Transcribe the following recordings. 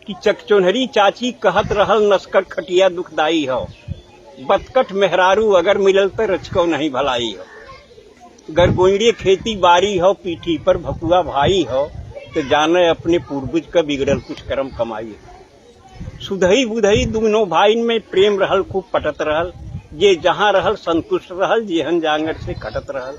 कि चकचोनहरी चाची कहत रहल नस्कर खटिया दुखदाई हो, बतकट मेहरारू अगर मिलल तो रचको नहीं भलाई हो। गरगोइड़े खेती बारी हो, पीठी पर भकुआ भाई हो, तो जाने अपने पूर्वज का बिगड़ल कुछ कर्म कमाई हो। सुधई बुधई दोनों भाई में प्रेम रहल, खूब पटत रहल, ये जहाँ रहल संतुष्ट रहल, जेहन जांगर से कटत रहल।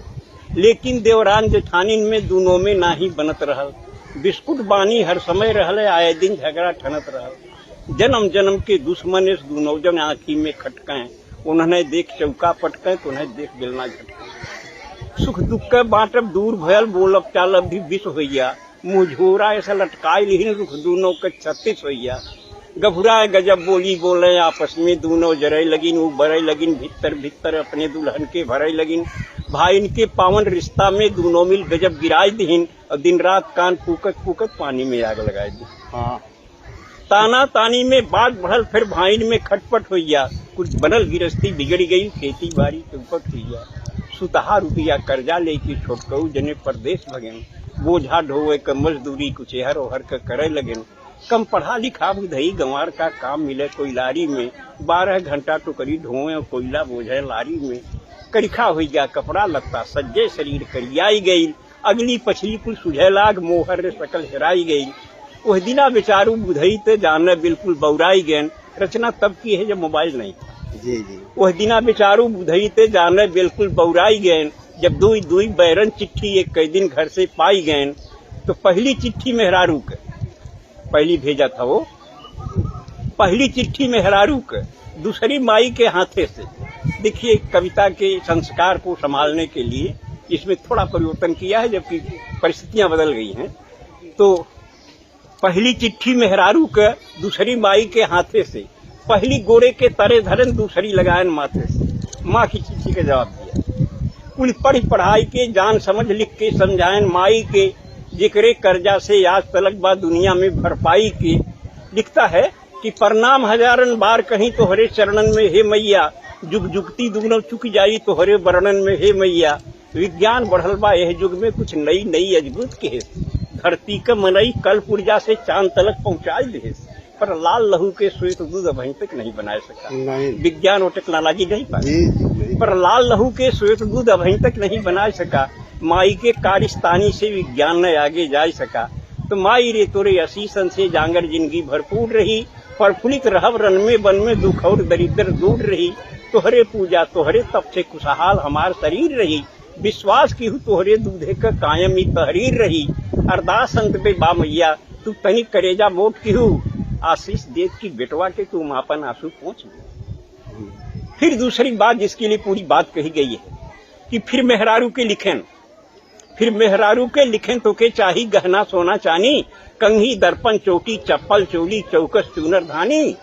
लेकिन देवरान जेठानिन में दोनों में नाही बनत रहल, बिस्कुट बानी हर समय रहले, आए दिन झगड़ा ठनत रहल। जन्म जन्म के दुश्मन इस दोनों जन आँखी में खटकें, उन्हें देख चौका पटकें तो उन्हें देख बेलना झटकें। सुख दुख के बांटब दूर भयल, बोलब चालब भी विष होइया, मुँह झोरा ऐसा लटकाई लिहिन रुख दोनों के 36 होइया। गभुराए गजब बोली बोले आपस में दोनों जरय लगिन, वो बरय लगिन भीतर भीतर अपने दुल्हन के भरय लगिन। भाई इनके पावन रिश्ता में दोनों मिल गजब गिराई दीन, और दिन रात कान फूकत फूकत पानी में आग लगाई दी। हाँ, ताना तानी में बात बढ़ल, फिर भाईन में खटपट होइया, कुछ बनल गिरस्ती बिगड़ गई, खेती बाड़ी चौपट होइया। सुतहा रुपया कर्जा लेके छोटकऊ जने परदेश भगेन, बोझा ढोवे क मजदूरी कुछ एहर ओहर क करे लगेन। कम पढ़ा लिखा बुधई गंवार का काम मिले कोयलारी में, 12 घंटा टोकरी ढोए और कोयला बोझे लारी में। करिखा हो गया कपड़ा लगता, सज्जे शरीर करियाई गई, अगली पछली कुल सुझे लाग, मोहर सकल हेराई गई। वह दिना बेचारू बुधई ते जानने बिल्कुल बौराई गैन। रचना तब की है जब मोबाइल नहीं था। जी जी। वह दिना बेचारू बुधई ते जानने बिल्कुल बौराई गैन, जब दुई दुई बैरन चिट्ठी एक कई दिन घर से पाई गैन। तो पहली चिट्ठी मेहरारू के पहली भेजा था, वो पहली चिट्ठी मेहरारू के, दूसरी माई के हाथे से। देखिए कविता के संस्कार को संभालने के लिए इसमें थोड़ा परिवर्तन किया है, जबकि परिस्थितियां बदल गई हैं। तो पहली चिट्ठी मेहरारू के, दूसरी माई के हाथे से। पहली गोरे के तरे धरन, दूसरी लगायन माथे से। माँ की चिट्ठी का जवाब दिया। कुल पढ़ पढ़ाई के जान समझ लिख के समझायन माई के, जिक्रे कर्जा से आज तलक बा दुनिया में भरपाई की। लिखता है कि प्रणाम हजारन बार कहीं तोहरे चरणन में हे मैया, जुग जुगती दुगनो चुक जाई तोहरे वर्णन में हे मैया। विज्ञान बढ़ल बा यह युग में कुछ नई नई अजगुत के, धरती का मनई कल पुर्जा से चांद तलक पहुंचाई दे, पर लाल लहू के श्वेत दूध अभी तक नहीं बना सका। विज्ञान और टेक्नोलॉजी नहीं पाई, पर लाल लहू के श्वेत दूध अभी तक नहीं बना सका। माई के कारिस्तानी से विज्ञान न आगे जा सका। तो माई रे तोरे असीसन से जांगर जिंदगी भरपूर रही, प्रफुल्लित रहब रन में बन में दुख और दरिद्र दूर रही। तोहरे पूजा तोहरे तप से खुशहाल हमार शरीर रही, विश्वास की हूँ तोहरे दूधे का कायम ही तहरीर रही। अरदास अंत पे बा मैया तू तनिक करेजा मोट की हूँ, आशीष देख की बेटवा के तू मापन आंसू पहुँच दे। फिर दूसरी बात जिसके लिए पूरी बात कही गई है कि फिर मेहरारू के लिखें, फिर मेहरारू के लिखें तो के चाही गहना सोना चानी, कंघी दर्पण चोटी चप्पल चोली चौकस चूनर धानी।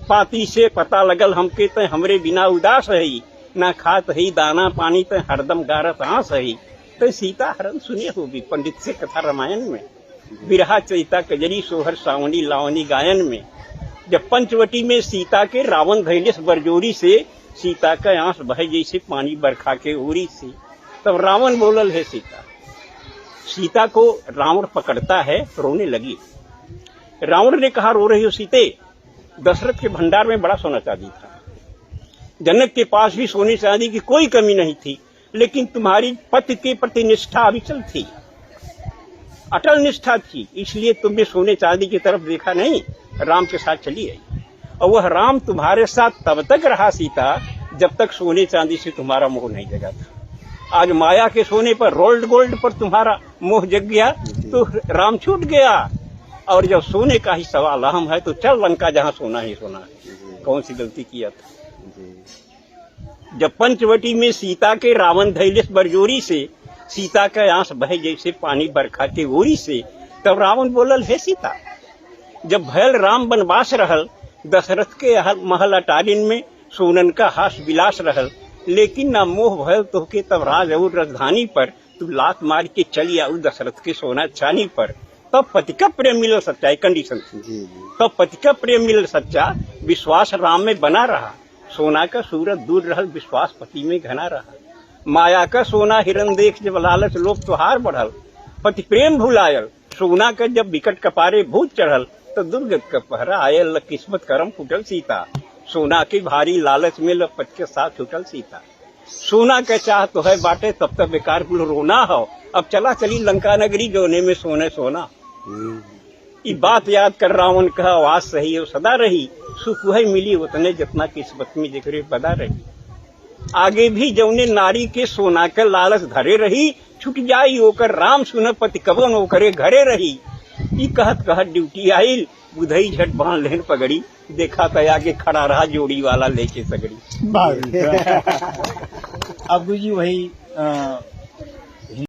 पाती से पता लगल हमके ते हमरे बिना उदास है, ना खात है दाना पानी ते हरदम गारत आंस है। तो सीता हरण सुने होगी पंडित से कथा रामायण में, बिरहा चैता कजरी सोहर सावनी लावनी गायन में। जब पंचवटी में सीता के रावण धैलेस बरजोरी से, सीता का आंस बहे जैसे पानी बरखा के ओरी से। तब रावण बोलल है सीता को रावण पकड़ता है, रोने लगी। रावण ने कहा रो रही हो सीते, दशरथ के भंडार में बड़ा सोना चांदी था, जनक के पास भी सोने चांदी की कोई कमी नहीं थी, लेकिन तुम्हारी पति के प्रति निष्ठा अविचल थी, अटल निष्ठा थी, इसलिए तुमने सोने चांदी की तरफ देखा नहीं, राम के साथ चली आई। और वह राम तुम्हारे साथ तब तक रहा सीता जब तक सोने चांदी से तुम्हारा मोह नहीं जगा था। आज माया के सोने पर रोल्ड गोल्ड पर तुम्हारा मोह जग गया तो राम छूट गया। और जब सोने का ही सवाल अहम है तो चल लंका जहाँ सोना ही सोना है। कौन सी गलती किया था? जब पंचवटी में सीता के रावण धैलेस बरजोरी से, सीता का आंस बहे जैसे पानी बरखा के ओरी से। तब रावण बोलल है सीता, जब भयल राम बनवास रहल, दशरथ के महल अटारिन में सोनन का हास विलास रहल, लेकिन ना मोह भयल तोहके तब राज और राजधानी पर, तू लात मार के चली आऊ दशरथ के सोना चानी पर। तब पति का प्रेम मिलल सच्चा, कंडीशन थी। तब पति का प्रेम मिलल सच्चा, विश्वास राम में बना रहा, सोना का सूरत दूर रहल, विश्वास पति में घना रहा। माया का सोना हिरन देख जब लालच लोभ त्योहार बढ़ल, पति प्रेम भुलायल, सोना का जब विकट कपारे भूत चढ़ल, तो दुर्ग का पहरा आयल किस्मत करम फुटल सीता सोना की भारी लालच में लपट के साथ छुटल सीता सोना के चाह तो है बाटे तब तक बेकार कुल रोना हो अब चला चली लंका नगरी जोने में सोने सोना ये बात याद कर रावण का आवाज सही है सदा रही सुख वही मिली उतने जितना किस्मत में जिक्र बदा रही आगे भी जौने नारी के सोना के लालच धरे रही छुट जाई ओकर राम सुन पति कबन ओकरे घरे रही ई कहत कहत ड्यूटी आइल बुधई झट बांध लेन पगड़ी देखा तो आगे खड़ा रहा जोड़ी वाला लेके सगड़ी। अब जी वही